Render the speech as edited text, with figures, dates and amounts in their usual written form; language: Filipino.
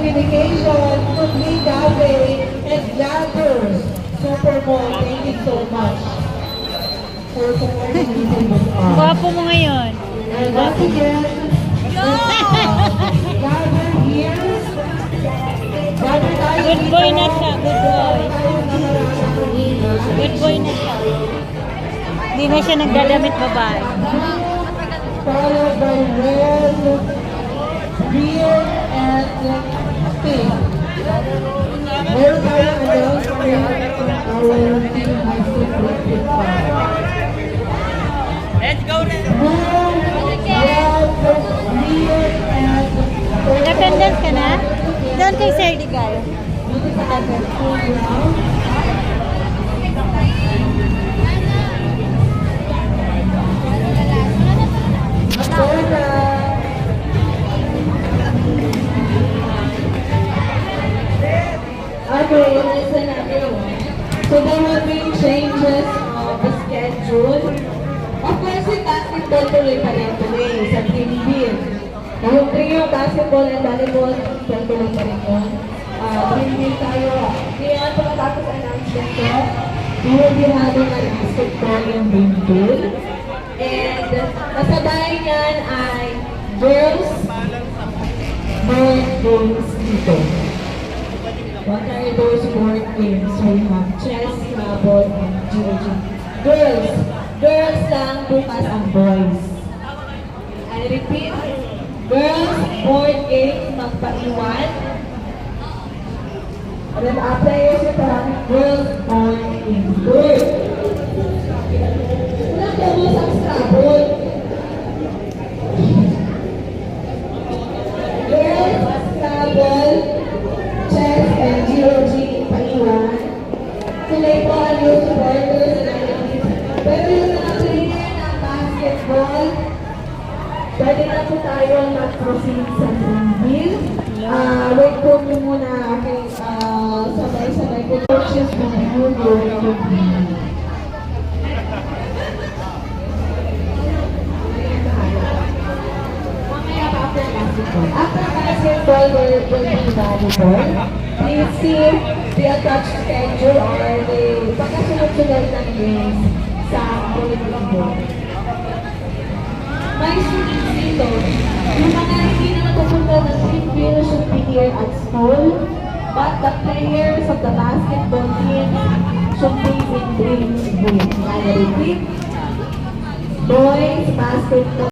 communication to be Gabe and Ladders. Supermall, thank you so much for supporting me in this art. Gwapo mo ngayon. And once again, Gather here. Gather tayo Good dito. boy na siya, good boy. Good boy na siya. Hindi na siya nagdadamit babae. Followed by red, green, and pink. Meron tayong announcement from our team high school collective band. Let's go na! Blue, red, green, and purple. Attendance ka na? Doon kay Sir Digay. Dito sa ating school ground. Okay, listen natin. So there will be changes of the schedule. Of course, yung basketball tuloy pa rin today sa team B. Yung trio, basketball and volleyball, tuloy pa rin yun. Team B tayo. Kaya pagkatapos announcement ko, we will be having a basketball and team pool. And kasabay niyan ay girls board games dito. What are those board games? We have chess, scrabble, and geometry. Girls lang, bukas ang boys. I repeat, girls board games magpaiwan. And then after yun siya parang girls board games. Good. Unang kabus ang scrabble. Girls, scrabble, chess, and GOG paiwan. Sila po ang new supporters natin. Pero yung mga player ng basketball, pwede na po tayo mag-proceed sa bill. Wait po nyo muna aking sabay-sabay po coaches po na yun going to be. Mamaya pa after basketball. After basketball, will be volleyball. Please see the attached schedule or the pagkasunod-sunod ng games sa bulletin board. May students dito, yung mga hindi na natupunta ng team bill should be here at school, but the players of the basketball team should be in Dreams Room. I repeat, boys basketball